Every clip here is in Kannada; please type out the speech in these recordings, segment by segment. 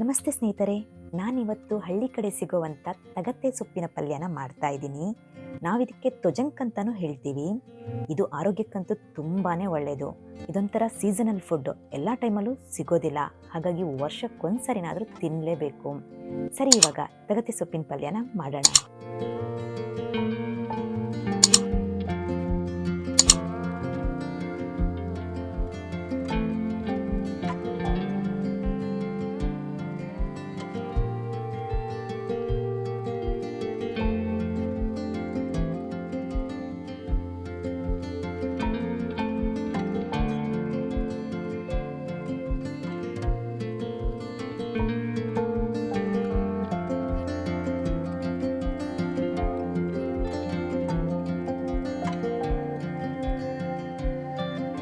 ನಮಸ್ತೆ ಸ್ನೇಹಿತರೆ, ನಾನಿವತ್ತು ಹಳ್ಳಿ ಕಡೆ ಸಿಗುವಂಥ ತಗತ್ತೆ ಸೊಪ್ಪಿನ ಪಲ್ಯನ ಮಾಡ್ತಾ ಇದ್ದೀನಿ. ನಾವಿದಕ್ಕೆ ತೊಜಂಕ್ ಅಂತಾನೂ ಹೇಳ್ತೀವಿ. ಇದು ಆರೋಗ್ಯಕ್ಕಂತೂ ತುಂಬಾ ಒಳ್ಳೆಯದು. ಇದೊಂಥರ ಸೀಸನಲ್ ಫುಡ್ಡು, ಎಲ್ಲ ಟೈಮಲ್ಲೂ ಸಿಗೋದಿಲ್ಲ. ಹಾಗಾಗಿ ವರ್ಷಕ್ಕೊಂದ್ಸರಿನಾದರೂ ತಿನ್ನಲೇಬೇಕು. ಸರಿ, ಇವಾಗ ತಗತ್ತೆ ಸೊಪ್ಪಿನ ಪಲ್ಯನ ಮಾಡೋಣ.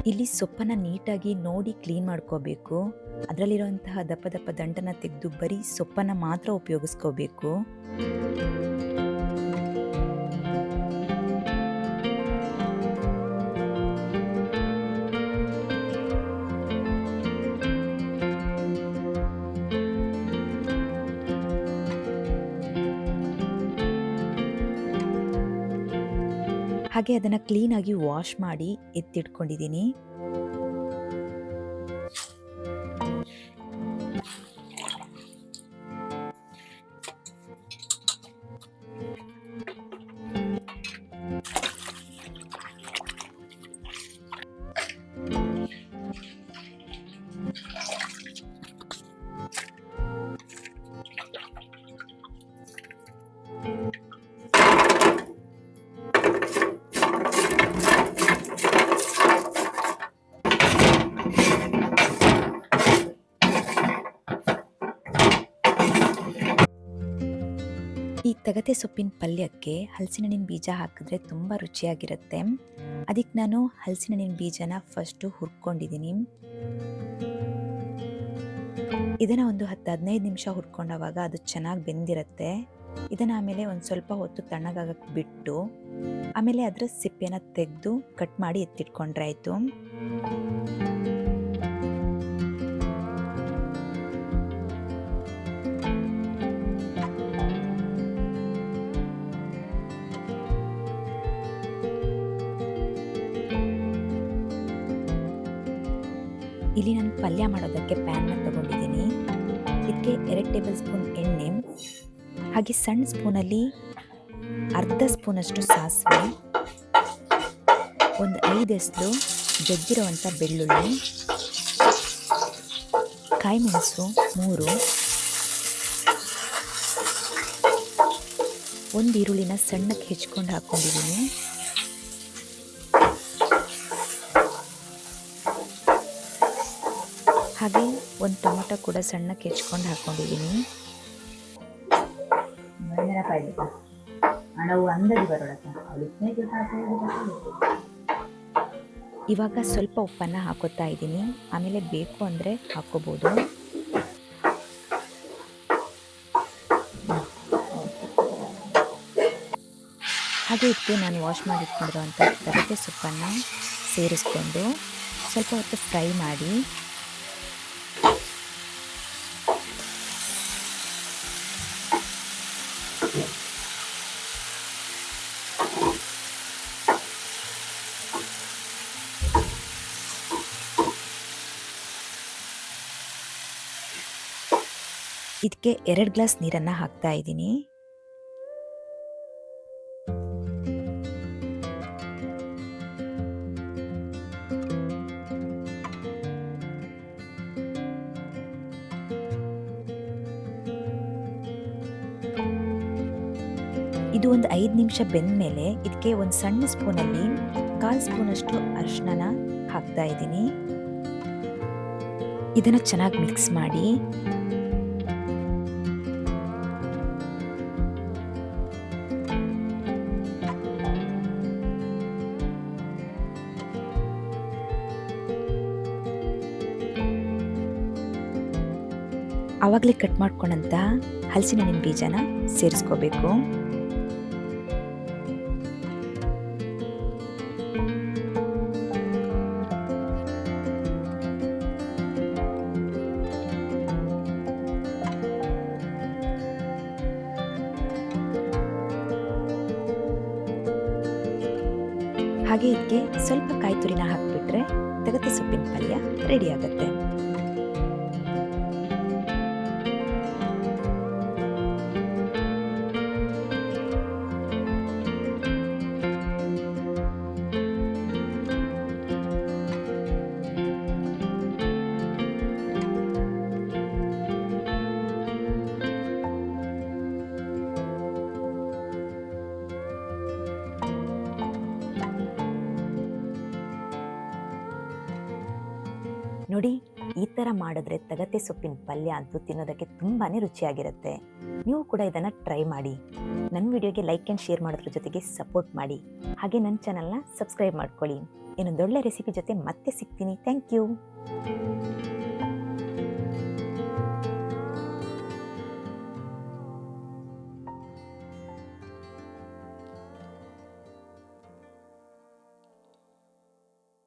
ಇಲ್ಲಿ ಸೊಪ್ಪನ್ನು ನೀಟಾಗಿ ನೋಡಿ ಕ್ಲೀನ್ ಮಾಡ್ಕೋಬೇಕು. ಅದರಲ್ಲಿರುವಂತಹ ದಪ್ಪ ದಪ್ಪ ದಂಟನ್ನು ತೆಗೆದು ಬರೀ ಸೊಪ್ಪನ್ನು ಮಾತ್ರ ಉಪಯೋಗಿಸ್ಕೋಬೇಕು. ಹಾಗೆ ಅದನ್ನು ಕ್ಲೀನಾಗಿ ವಾಶ್ ಮಾಡಿ ಎತ್ತಿಟ್ಕೊಂಡಿದ್ದೀನಿ. ಈ ತಗತೆ ಸೊಪ್ಪಿನ ಪಲ್ಯಕ್ಕೆ ಹಲಸಿನಹಣ್ಣಿನ ಬೀಜ ಹಾಕಿದ್ರೆ ತುಂಬ ರುಚಿಯಾಗಿರುತ್ತೆ. ಅದಕ್ಕೆ ನಾನು ಹಲಸಿನಹಣ್ಣಿನ ಬೀಜನ ಫಸ್ಟು ಹುರ್ಕೊಂಡಿದ್ದೀನಿ. ಇದನ್ನು ಒಂದು 10-15 ನಿಮಿಷ ಹುರ್ಕೊಂಡಾಗ ಅದು ಚೆನ್ನಾಗಿ ಬೆಂದಿರುತ್ತೆ. ಇದನ್ನು ಆಮೇಲೆ ಒಂದು ಸ್ವಲ್ಪ ಹೊತ್ತು ತಣ್ಣಗಾಗಕ್ಕೆ ಬಿಟ್ಟು ಆಮೇಲೆ ಅದರ ಸಿಪ್ಪೆನ ತೆಗೆದು ಕಟ್ ಮಾಡಿ ಎತ್ತಿಟ್ಕೊಂಡ್ರೆ ಆಯಿತು. ಇಲ್ಲಿ ನಾನು ಪಲ್ಯ ಮಾಡೋದಕ್ಕೆ ಪ್ಯಾನ್ನ ತಗೊಂಡಿದ್ದೀನಿ. ಇದಕ್ಕೆ 2 ಟೇಬಲ್ ಸ್ಪೂನ್ ಎಣ್ಣೆ, ಹಾಗೆ ಸಣ್ಣ ಸ್ಪೂನಲ್ಲಿ ಅರ್ಧ ಸ್ಪೂನಷ್ಟು ಸಾಸಿವೆ, ಒಂದು 5 ಎಸಳು ಜಜ್ಜಿರೋವಂಥ ಬೆಳ್ಳುಳ್ಳಿ, ಕಾಯಿ ಮೆಣಸು 3, ಒಂದು ಈರುಳ್ಳಿನ ಸಣ್ಣಕ್ಕೆ ಹೆಚ್ಕೊಂಡು ಹಾಕ್ಕೊಂಡಿದ್ದೀನಿ. ಹಾಗೆ ಒಂದು ಟೊಮೊಟೊ ಕೂಡ ಸಣ್ಣಕ್ಕೆ ಹೆಚ್ಕೊಂಡು ಹಾಕ್ಕೊಂಡಿದ್ದೀನಿ. ಇವಾಗ ಸ್ವಲ್ಪ ಉಪ್ಪನ್ನು ಹಾಕೋತಾ ಇದ್ದೀನಿ. ಆಮೇಲೆ ಬೇಕು ಅಂದರೆ ಹಾಕೋಬೋದು. ಹಾಗೆ ಇದಕ್ಕೆ ನಾನು ವಾಶ್ ಮಾಡಿಟ್ಕೊಂಡಿರುವಂಥ ತಗತೆ ಸೊಪ್ಪನ್ನು ಸೇರಿಸ್ಕೊಂಡು ಸ್ವಲ್ಪ ಹೊತ್ತು ಫ್ರೈ ಮಾಡಿ ಇದಕ್ಕೆ 2 ಗ್ಲಾಸ್ ನೀರನ್ನು ಹಾಕ್ತಾ ಇದ್ದೀನಿ. ಇದು ಒಂದು 5 ನಿಮಿಷ ಬೆಂದ ಮೇಲೆ ಇದಕ್ಕೆ ಒಂದು ಸಣ್ಣ ಸ್ಪೂನಲ್ಲಿ 1/4 ಸ್ಪೂನಷ್ಟು ಅರಿಶಿನ ಹಾಕ್ತಾ ಇದ್ದೀನಿ. ಇದನ್ನು ಚೆನ್ನಾಗಿ ಮಿಕ್ಸ್ ಮಾಡಿ ಆವಾಗಲೇ ಕಟ್ ಮಾಡ್ಕೊಂಡಂಥ ಹಲಸಿನಹಣ್ಣಿನ ಬೀಜನ ಸೇರಿಸ್ಕೋಬೇಕು. ಹಾಗೆ ಇದಕ್ಕೆ ಸ್ವಲ್ಪ ಕಾಯಿ ತುರಿನ ಹಾಕಿಬಿಟ್ರೆ ತಗತೆ ಸೊಪ್ಪಿನ ಪಲ್ಯ ರೆಡಿ ಆಗುತ್ತೆ. ನೋಡಿ, ಈ ಥರ ಮಾಡಿದ್ರೆ ತಗತೆ ಸೊಪ್ಪಿನ ಪಲ್ಯ ಅಂತೂ ತಿನ್ನೋದಕ್ಕೆ ತುಂಬಾ ರುಚಿಯಾಗಿರುತ್ತೆ. ನೀವು ಕೂಡ ಇದನ್ನು ಟ್ರೈ ಮಾಡಿ. ನನ್ನ ವಿಡಿಯೋಗೆ ಲೈಕ್ ಆ್ಯಂಡ್ ಶೇರ್ ಮಾಡೋದ್ರ ಜೊತೆಗೆ ಸಪೋರ್ಟ್ ಮಾಡಿ. ಹಾಗೆ ನನ್ನ ಚಾನಲ್ನ ಸಬ್ಸ್ಕ್ರೈಬ್ ಮಾಡ್ಕೊಳ್ಳಿ. ಇನ್ನೊಂದೊಳ್ಳೆ ರೆಸಿಪಿ ಜೊತೆ ಮತ್ತೆ ಸಿಗ್ತೀನಿ. Thank you.